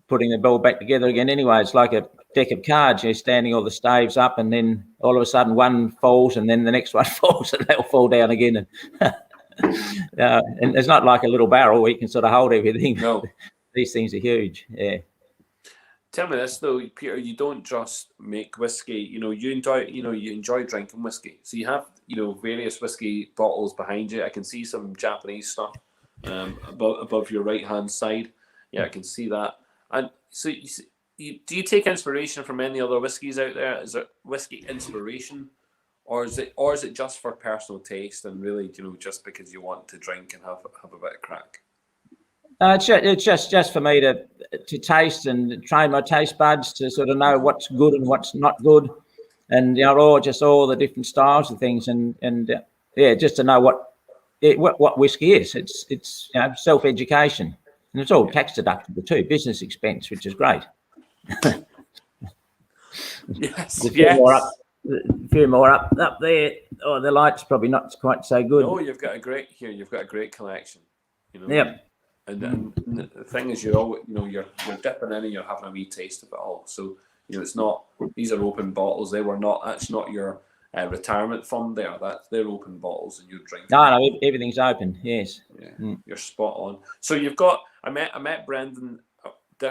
Speaker 2: putting the ball back together again. Anyway, it's like a deck of cards. You're standing all the staves up, and then all of a sudden one falls, and then the next one falls, and they'll fall down again. And it's not like a little barrel where you can sort of hold everything.
Speaker 1: No,
Speaker 2: these things are huge. Yeah.
Speaker 1: Tell me this though, Peter. You don't just make whiskey. You enjoy drinking whiskey. So you have various whiskey bottles behind you. I can see some Japanese stuff above your right hand side. Yeah, I can see that. And so do you take inspiration from any other whiskies out there? Is it whiskey inspiration, or is it just for personal taste and really just because you want to drink and have a bit of crack?
Speaker 2: It's just for me to to taste and train my taste buds to sort of know what's good and what's not good, and all the different styles of things, and just to know what whiskey is. It's self-education, and it's all tax deductible too, business expense, which is great.
Speaker 1: Yes,
Speaker 2: A few more up there. Oh, the light's probably not quite so good.
Speaker 1: No, you've got a great collection.
Speaker 2: Yep.
Speaker 1: And the thing is, you're all you're dipping in and you're having a wee taste of it all. So it's not, these are open bottles. That's not your retirement fund there. They're open bottles and you're drinking.
Speaker 2: No, everything's open. Yes.
Speaker 1: Yeah, you're spot on. So I met Brendan,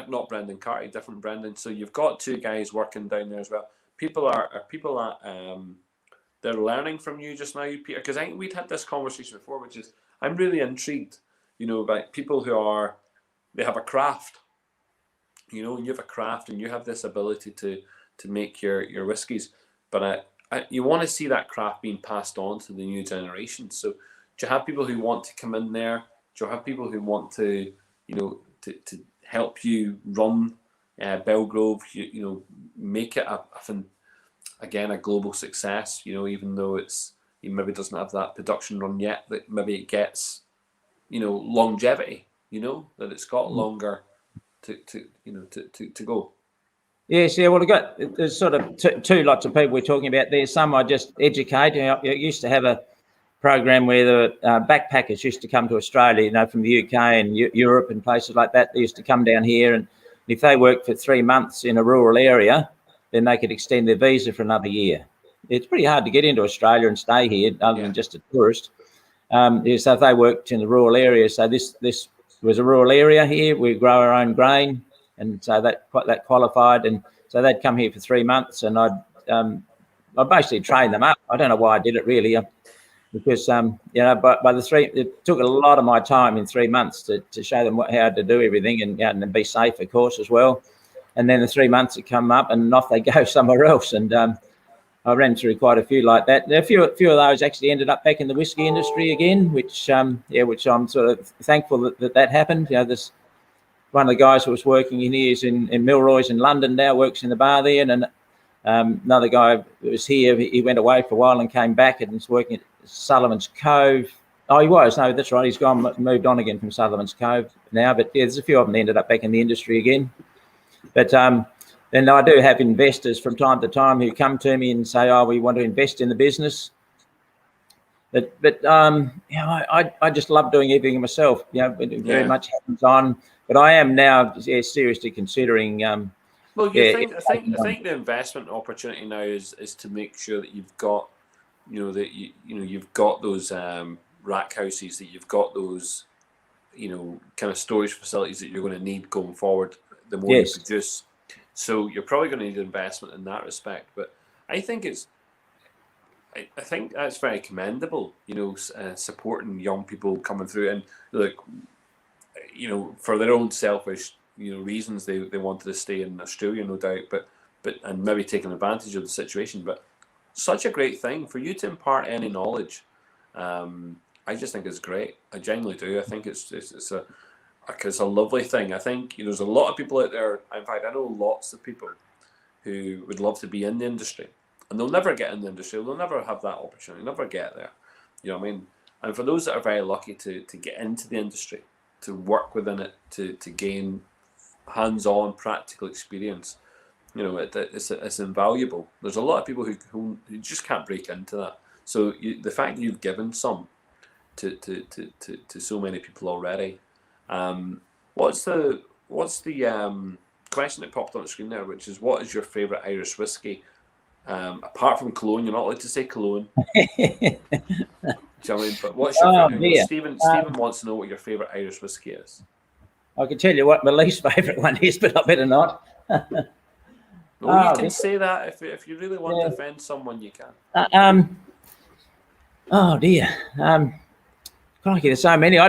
Speaker 1: not Brendan Carty, different Brendan. So you've got two guys working down there as well. People they're learning from you just now, Peter, because I think we'd had this conversation before, which is I'm really intrigued, about people they have a craft, and you have a craft and you have this ability to make your whiskies, but you want to see that craft being passed on to the new generation. So do you have people who want to come in there? Do you have people who want to, to help you run Belgrove, make it a global success, even though it maybe doesn't have that production run yet, that maybe it gets, longevity, that it's got longer to go.
Speaker 2: Yes, yeah. Well, there's sort of two lots of people we're talking about there. Some I just educate. I used to have a program where the backpackers used to come to Australia, from the UK and Europe and places like that. They used to come down here, and if they worked for 3 months in a rural area, then they could extend their visa for another year. It's pretty hard to get into Australia and stay here other than just a tourist. So if they worked in the rural area, so this was a rural area here, we grow our own grain, and so that qualified, and so they'd come here for 3 months, and I basically trained them up. I don't know why I did it really, because but by it took a lot of my time in 3 months to show them how to do everything, and be safe, of course, as well. And then the 3 months had come up, and off they go somewhere else. And I ran through quite a few like that. A few of those actually ended up back in the whiskey industry again, which I'm sort of thankful that happened. This one of the guys who was working in here is in Milroy's in London now, works in the bar there, and another guy who was here, he went away for a while and came back and is working at Sullivan's Cove. Oh, he was. No, that's right. He's moved on again from Sullivan's Cove now. But there's a few of them that ended up back in the industry again. But then I do have investors from time to time who come to me and say, "Oh, we want to invest in the business." But I just love doing everything myself. Very much hands on. But I am now seriously considering.
Speaker 1: Well, I think the investment opportunity now is to make sure that you've got, you've got those rack houses, that you've got those, kind of storage facilities that you're going to need going forward. The more you produce, so you're probably going to need investment in that respect. But I think I think that's very commendable. Supporting young people coming through, and for their own selfish reasons, they wanted to stay in Australia, no doubt, but and maybe taking advantage of the situation. But such a great thing for you to impart any knowledge. I just think it's great. I genuinely do. I think it's a lovely thing. I think there's a lot of people out there. In fact, I know lots of people who would love to be in the industry, and they'll never get in the industry. They'll never have that opportunity. Never get there. You know what I mean? And for those that are very lucky to get into the industry, to work within it, to gain hands-on practical experience, it's invaluable. There's a lot of people who just can't break into that. So the fact that you've given some to so many people already. What's the question that popped on the screen there, which is, what is your favourite Irish whiskey? Apart from Cologne, you're not allowed to say Cologne. But what's your favourite? Stephen wants to know what your favourite Irish whiskey is.
Speaker 2: I can tell you what my least favourite one is, but I better not.
Speaker 1: No, you can say that if you really want to offend someone, you can.
Speaker 2: Oh dear. Crikey, there's so many.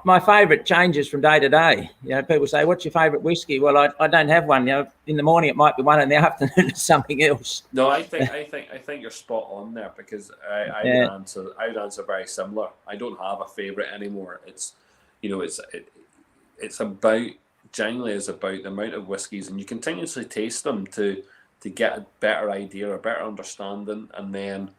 Speaker 2: My favourite changes from day to day. People say, "What's your favourite whiskey?" Well, I don't have one. In the morning it might be one, in the afternoon it's something else.
Speaker 1: No, I think you're spot on there, because I would answer very similar. I don't have a favourite anymore. It's it's about genuinely is about the amount of whiskies, and you continuously taste them to get a better idea, a better understanding, and then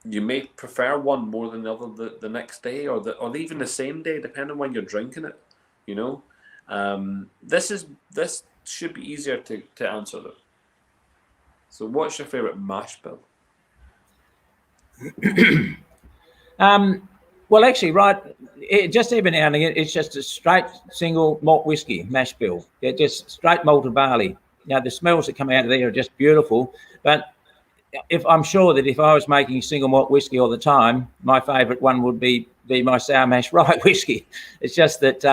Speaker 1: you may prefer one more than the other the next day, or even the same day, depending on when you're drinking it. You know, this should be easier to answer though. So, what's your favourite mash bill?
Speaker 2: Well, actually, right, just every now and again, it's just a straight single malt whiskey mash bill. They're just straight malted barley. Now, the smells that come out of there are just beautiful. But if I'm sure that if I was making single malt whiskey all the time, my favourite one would be my sour mash rye whiskey. It's just that,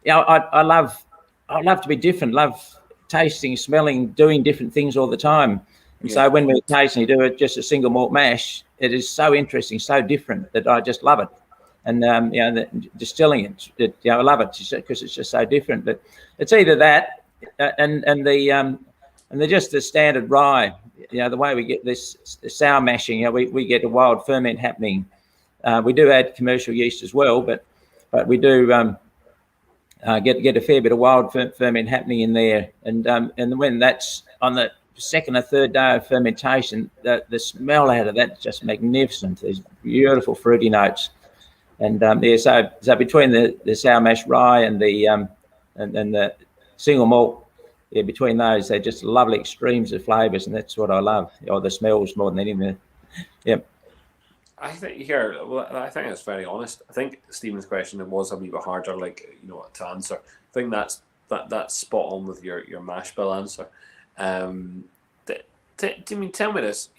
Speaker 2: I love to be different. Love tasting, smelling, doing different things all the time. And so when we occasionally do it, just a single malt mash, it is so interesting, so different that I just love it. And distilling it, I love it because it's just so different. But it's either that and the just the standard rye. The way we get this sour mashing, we get a wild ferment happening. We do add commercial yeast as well, but we do get a fair bit of wild ferment happening in there. And when that's on the second or third day of fermentation, the smell out of that is just magnificent. There's beautiful fruity notes. And so between the sour mash rye and the single malt, between those, they're just lovely extremes of flavours, and that's what I love. Or the smells more than anything. Yep.
Speaker 1: I think that's very honest. I think Stephen's question was a wee bit harder, to answer. I think that's spot on with your mash bill answer. Tell me this.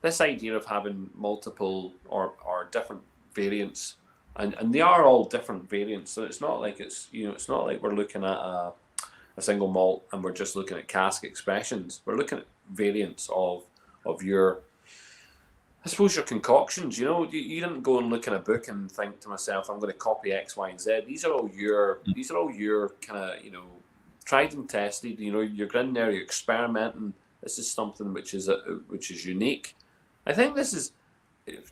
Speaker 1: This idea of having multiple or different variants, and they are all different variants. So it's not like it's not like we're looking at a single malt and we're just looking at cask expressions. We're looking at variants of your, I suppose, your concoctions. You didn't go and look in a book and think to myself, I'm going to copy X, Y, and Z. These are all your kind of tried and tested. You're in there, you're experimenting. This is something which is unique. I think this is,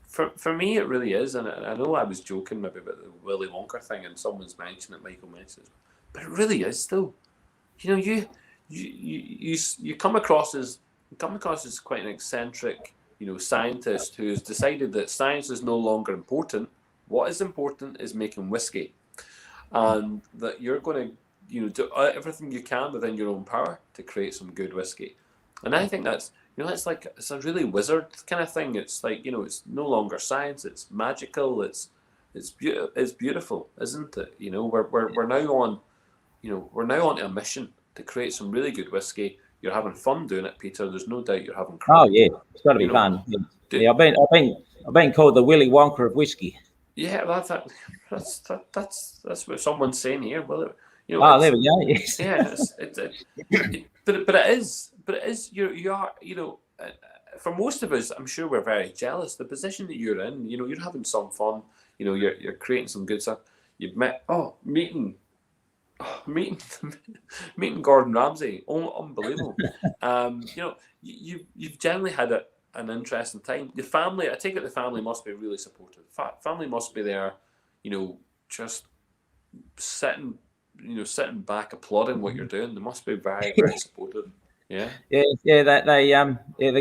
Speaker 1: for me, it really is. And I know I was joking maybe about the Willy Wonka thing, and someone's mentioned it, Michael mentioned it, but it really is though. You come across as quite an eccentric, scientist who has decided that science is no longer important. What is important is making whiskey, and that you're going to, do everything you can within your own power to create some good whiskey. And I think that's, it's a really wizard kind of thing. It's like, it's no longer science. It's magical. It's beautiful, isn't it? We're now on. We're now on a mission to create some really good whiskey. You're having fun doing it, Peter. There's no doubt you're having fun.
Speaker 2: Oh yeah, it's got to be fun. Yeah, I've been called the Willy Wonka of whiskey.
Speaker 1: Yeah, that's what someone's saying here. Well,
Speaker 2: there we go. Yes.
Speaker 1: Yeah, but it is. You are. For most of us, I'm sure we're very jealous. The position that you're in, you're having some fun. You're creating some good stuff. You've meeting Gordon Ramsay, unbelievable. You've generally had an interesting time. The family, I take it, the family must be really supportive. Family must be there, just sitting back, applauding what you're doing. They must be very, very supportive. Yeah. They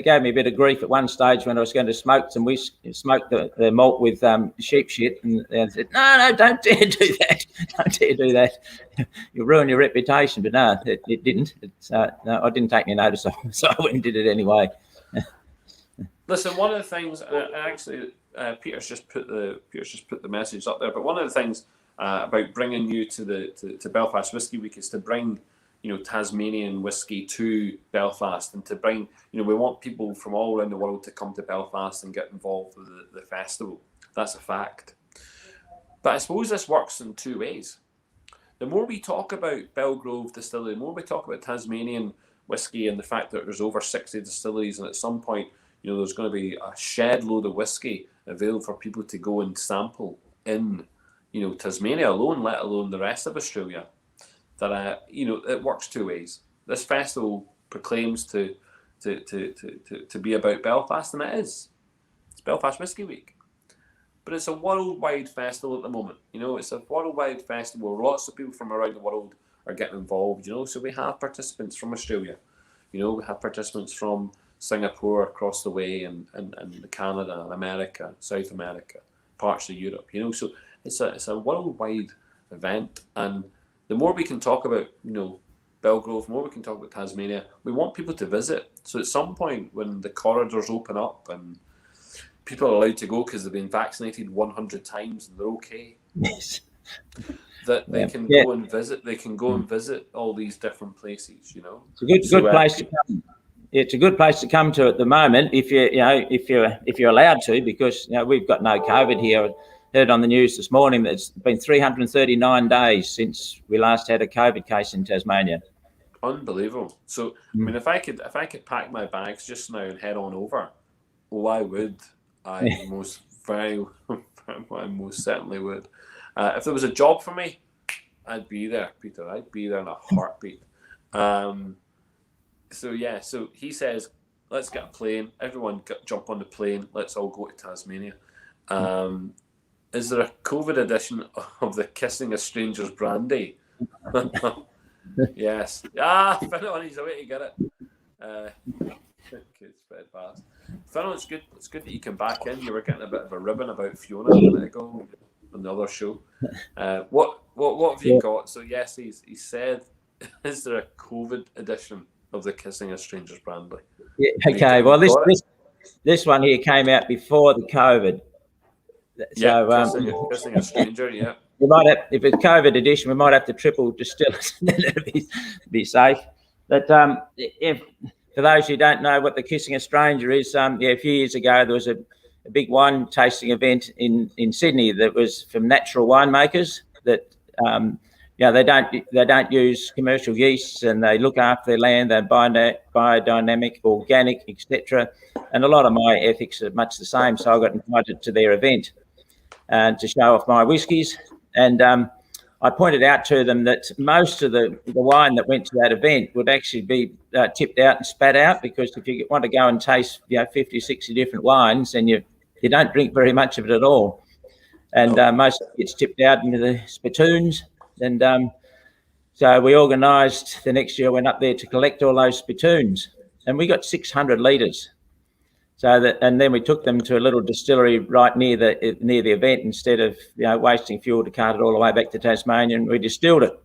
Speaker 1: gave me a bit of grief at one stage when I was going to smoke the malt with sheep shit, and they said, "No, don't dare do that. Don't dare do that. You'll ruin your reputation." But no, it didn't. No, I didn't take any notice of it, so I went and did it anyway. Listen, one of the things, actually, Peter's just put the message up there. But one of the things about bringing you to Belfast Whisky Week is to bring Tasmanian whiskey to Belfast, and to bring, we want people from all around the world to come to Belfast and get involved with the festival. That's a fact. But I suppose this works in two ways. The more we talk about Belgrove Distillery, the more we talk about Tasmanian whiskey and the fact that there's over 60 distilleries, and at some point, there's going to be a shed load of whiskey available for people to go and sample in, Tasmania alone, let alone the rest of Australia. That it works two ways. This festival proclaims to be about Belfast, and it is. It's Belfast Whisky Week. but it's a worldwide festival at the moment. It's a worldwide festival where lots of people from around the world are getting involved. So we have participants from Australia. We have participants from Singapore across the way, and Canada, and America, South America, parts of Europe. So it's a worldwide event, and the more we can talk about Belgrove, the more we can talk about Tasmania. We want people to visit. So at some point, when the corridors open up and people are allowed to go because they've been vaccinated 100 times and they're okay,
Speaker 2: Yes.
Speaker 1: that they can go and visit. They can go and visit all these different places.
Speaker 2: It's a good place to come. It's a good place to come to at the moment if you're allowed to, because we've got no COVID here. I heard on the news this morning that it's been 339 days since we last had a COVID case in Tasmania.
Speaker 1: Unbelievable. So I mean, if I could pack my bags just now and head on over, I would. I most certainly would. If there was a job for me, I'd be there, Peter. I'd be there in a heartbeat. So he says, let's get a plane. Everyone jump on the plane. Let's all go to Tasmania. Is there a COVID edition of the Kissing a Stranger's brandy? Yes. Fennel, he's a way to get it. Good, fast. Fennel, it's good that you came back in. You were getting a bit of a ribbon about Fiona a minute ago on the other show. What have you got? So yes, he said, is there a COVID edition of the Kissing a Stranger's brandy?
Speaker 2: Yeah, okay. Well, this one here came out before the COVID. So
Speaker 1: kissing a stranger. Yeah.
Speaker 2: We might have, if it's COVID edition, we might have to triple distill it to be safe. But if for those who don't know what the Kissing a Stranger is, a few years ago there was a big wine tasting event in Sydney that was from natural winemakers that they don't use commercial yeasts, and they look after their land. They're biodynamic, organic, etc. And a lot of my ethics are much the same. So I got invited to their event to show off my whiskies. And I pointed out to them that most of the wine that went to that event would actually be tipped out and spat out, because if you want to go and taste 50, 60 different wines, then you don't drink very much of it at all. And most of it gets tipped out into the spittoons. And so we organised the next year, went up there to collect all those spittoons, and we got 600 litres. And then we took them to a little distillery right near the event, instead of wasting fuel to cart it all the way back to Tasmania, and we distilled it.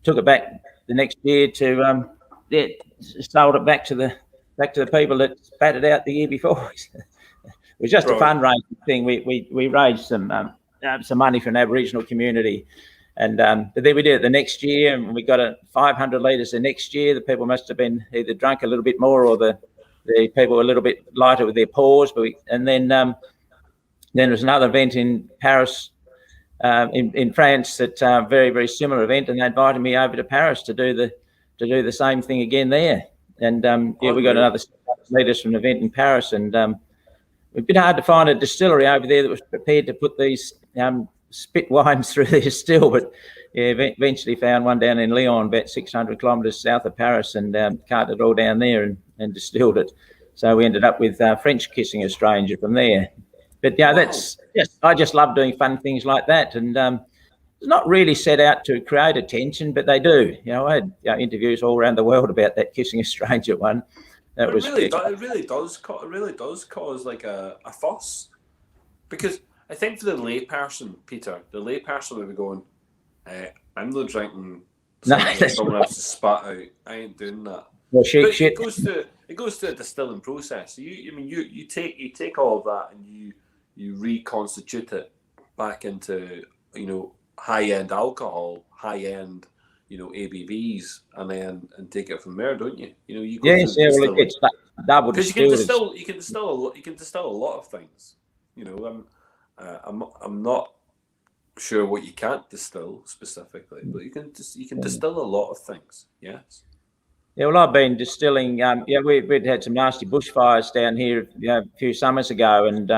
Speaker 2: Took it back the next year to sold it back to the people that spat it out the year before. It was just a fundraising thing. We raised some money for an Aboriginal community, and but then we did it the next year, and we got 500 litres the next year. The people must have been either drunk a little bit more, or the people were a little bit lighter with their paws. And then there was another event in Paris, in France, that very, very similar event, and they invited me over to Paris to do the same thing again there. And we got another litres from an event in Paris, and it was a bit hard to find a distillery over there that was prepared to put these spit wines through their still, but eventually found one down in Lyon, about 600 kilometres south of Paris, and carted it all down there and distilled it. So we ended up with French Kissing a Stranger from there. But I just love doing fun things like that, and it's not really set out to create attention, but they do. I had interviews all around the world about that Kissing a Stranger one. It really does cause like a fuss, because I think for the layperson, Peter, will be going, I'm not drinking someone else's spat out. I ain't doing that. Well,
Speaker 1: it goes to a distilling process. So you take all of that and you reconstitute it back into high-end alcohol, high-end ABVs, and take it from there, don't you?
Speaker 2: It's double distilled.
Speaker 1: You can distill a lot of things. I'm not sure what you can't distill specifically, but you can distill a lot of things. Yes.
Speaker 2: Yeah, well, I've been distilling. We'd had some nasty bushfires down here, a few summers ago, and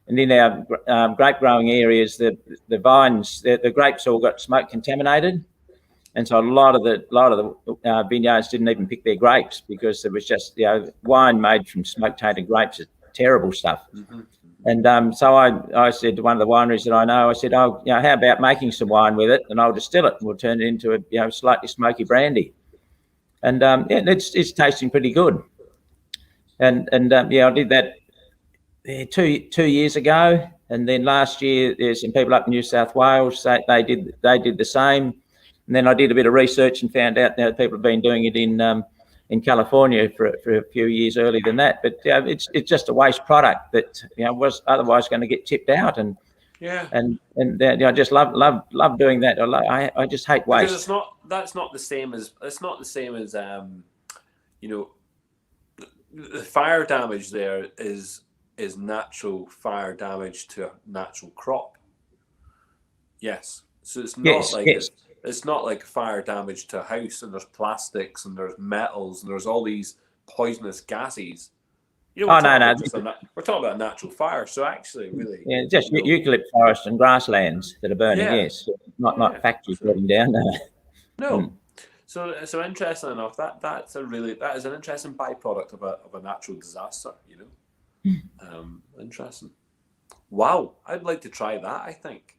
Speaker 2: in our grape growing areas, the vines, the grapes all got smoke contaminated, and so a lot of the vineyards didn't even pick their grapes, because there was just wine made from smoke tainted grapes is terrible stuff. Mm-hmm. And so I said to one of the wineries that I know, I said, oh, how about making some wine with it, and I'll distill it, and we'll turn it into a slightly smoky brandy. And it's tasting pretty good. And I did that two years ago, and then last year there's some people up in New South Wales they did the same, and then I did a bit of research and found out that people have been doing it in California for a few years earlier than that. But it's just a waste product that was otherwise going to get tipped out, and I just love doing that. I just hate waste.
Speaker 1: Because that's not the same as the fire damage there is natural fire damage to a natural crop. Yes, so it's not it's not like fire damage to a house, and there's plastics and there's metals and there's all these poisonous gases. We're talking about a natural fire. So actually, really,
Speaker 2: just eucalypt forest and grasslands that are burning. Yes, not factories burning down.
Speaker 1: No. So interesting enough, that is an interesting byproduct of a natural disaster. Interesting. Wow, I'd like to try that. I think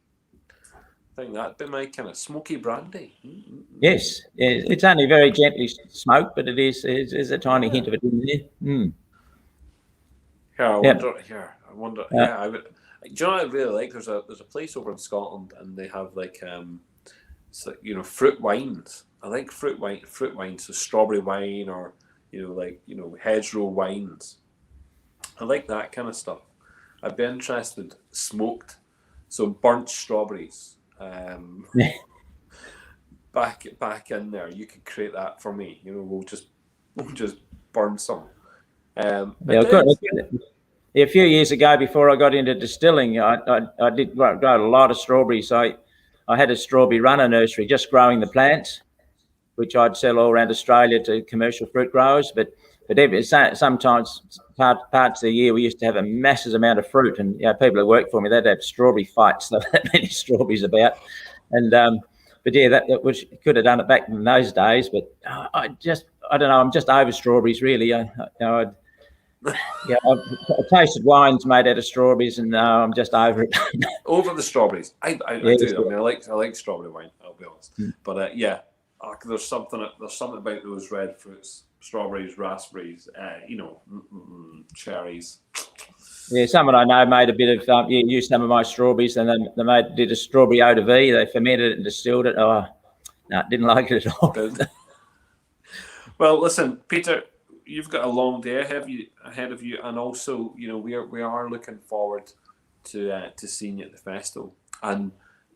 Speaker 1: that'd be my kind of smoky brandy.
Speaker 2: Yes, it's only very gently smoked, but it is a tiny hint of it in there.
Speaker 1: I wonder. I would. Do you know what I really like? There's a place over in Scotland, and they have it's like fruit wines. I like fruit wines, so strawberry wine or hedgerow wines. I like that kind of stuff. I'd be interested smoked, so burnt strawberries. Back in there, you could create that for me. We'll just burn some.
Speaker 2: A few years ago, before I got into distilling, I did grow a lot of strawberries. I had a strawberry runner nursery, just growing the plants, which I'd sell all around Australia to commercial fruit growers. But sometimes parts of the year we used to have a massive amount of fruit, and people who worked for me, they'd have strawberry fights. There were that many strawberries about, and that which could have done it back in those days. But I don't know. I'm just over strawberries, really. I've tasted wines made out of strawberries, and I'm just over it.
Speaker 1: Over the strawberries, I do. I mean, I like strawberry wine. I'll be honest, but there's something about those red fruits, strawberries, raspberries, cherries.
Speaker 2: Yeah, someone I know made a bit of used some of my strawberries, and then they did a strawberry eau de vie. They fermented it and distilled it. Oh, no, didn't like it at all.
Speaker 1: Well, listen, Peter, you've got a long day ahead of you, and also, we are looking forward to seeing you at the festival. And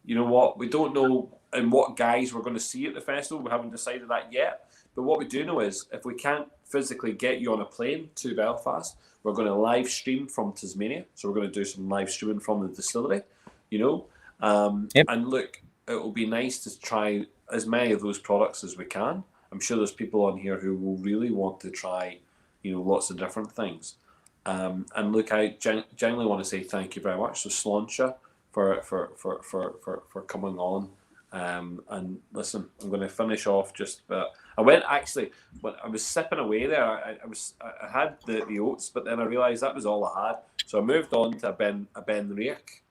Speaker 1: you know what? We don't know in what guise we're going to see you at the festival. We haven't decided that yet. But what we do know is, if we can't physically get you on a plane to Belfast, we're going to live stream from Tasmania. So we're going to do some live streaming from the distillery. And look, it will be nice to try as many of those products as we can. I'm sure there's people on here who will really want to try, lots of different things. And look, I genuinely want to say thank you very much to Sláinte for coming on. And listen, I'm going to finish off I went actually when I was sipping away there. I had the oats, but then I realised that was all I had. So I moved on to a Ben Riach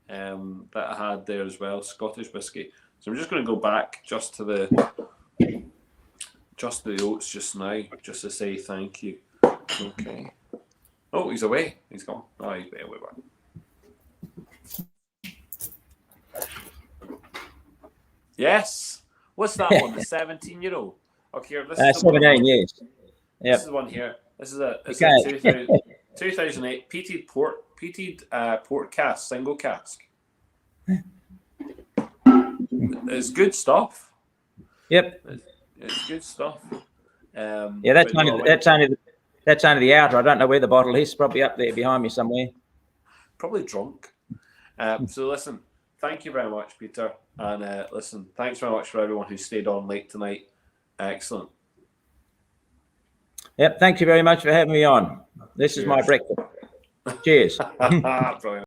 Speaker 1: that I had there as well, Scottish whiskey. So I'm just going to go back just to the oats just now, just to say thank you. Okay. Oh, he's away. He's gone. Oh, he's way away back. Yes. What's that one? The 17-year-old. Okay, here. This is
Speaker 2: 17 years. Yep.
Speaker 1: This is one here. This is a 2008 peated port cask, single cask. It's good stuff.
Speaker 2: Yep.
Speaker 1: It's good stuff.
Speaker 2: That's only the outer. I don't know where the bottle is. Probably up there behind me somewhere.
Speaker 1: Probably drunk. So listen, thank you very much, Peter. And listen, thanks very much for everyone who stayed on late tonight. Excellent.
Speaker 2: Yep. Thank you very much for having me on. This is my breakfast. Cheers.
Speaker 1: Brilliant.